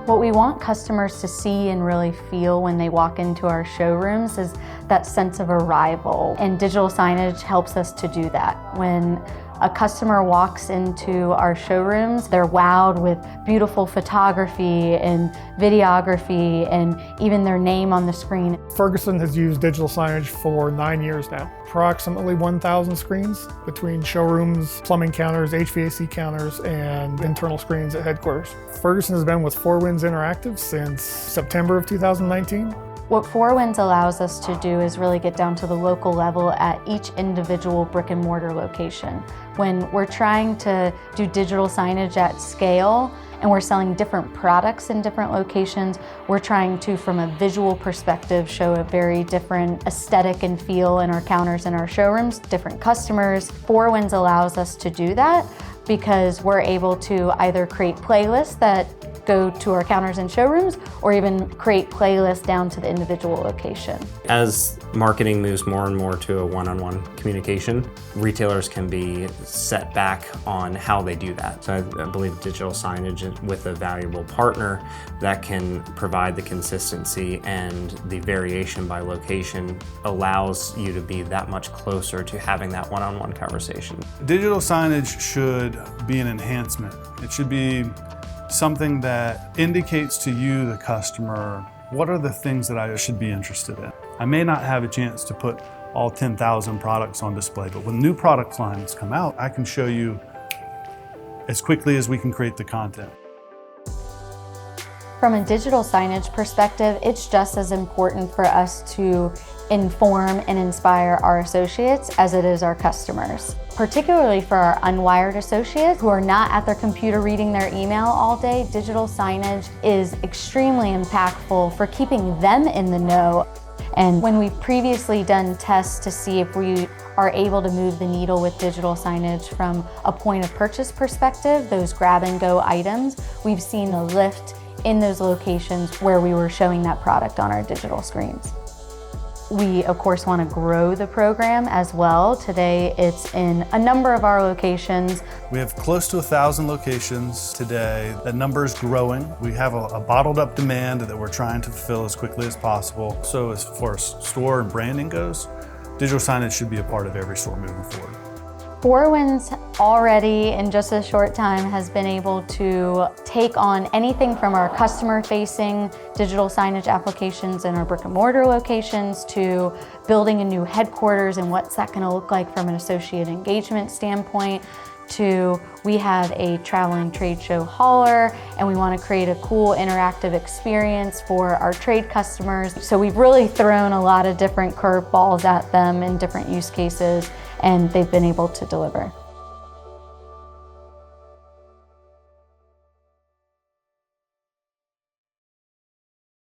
What we want customers to see and really feel when they walk into our showrooms is that sense of arrival, and digital signage helps us to do that. When a customer walks into our showrooms, they're wowed with beautiful photography and videography and even their name on the screen. Ferguson has used digital signage for 9 years now. Approximately 1,000 screens between showrooms, plumbing counters, HVAC counters, and internal screens at headquarters. Ferguson has been with Four Winds Interactive since September of 2019. What Four Winds allows us to do is really get down to the local level at each individual brick and mortar location. When we're trying to do digital signage at scale and we're selling different products in different locations, we're trying to, from a visual perspective, show a very different aesthetic and feel in our counters and our showrooms, different customers. Four Winds allows us to do that because we're able to either create playlists that go to our counters and showrooms, or even create playlists down to the individual location. As marketing moves more and more to a one-on-one communication, retailers can be set back on how they do that. So I believe digital signage with a valuable partner that can provide the consistency and the variation by location allows you to be that much closer to having that one-on-one conversation. Digital signage should be an enhancement. It should be something that indicates to you, the customer, what are the things that I should be interested in. I may not have a chance to put all 10,000 products on display, but when new product lines come out, I can show you as quickly as we can create the content. From a digital signage perspective, it's just as important for us to inform and inspire our associates as it is our customers. Particularly for our unwired associates who are not at their computer reading their email all day, digital signage is extremely impactful for keeping them in the know. And when we've previously done tests to see if we are able to move the needle with digital signage from a point of purchase perspective, those grab and go items, we've seen a lift in those locations where we were showing that product on our digital screens. We, of course, want to grow the program as well. Today, it's in a number of our locations. We have close to 1,000 locations today. That number is growing. We have a bottled up demand that we're trying to fulfill as quickly as possible. So as far as store and branding goes, digital signage should be a part of every store moving forward. Four Winds already, in just a short time, has been able to take on anything from our customer-facing digital signage applications in our brick and mortar locations to building a new headquarters and what's that going to look like from an associate engagement standpoint, to we have a traveling trade show hauler and we want to create a cool interactive experience for our trade customers. So we've really thrown a lot of different curveballs at them in different use cases, and they've been able to deliver.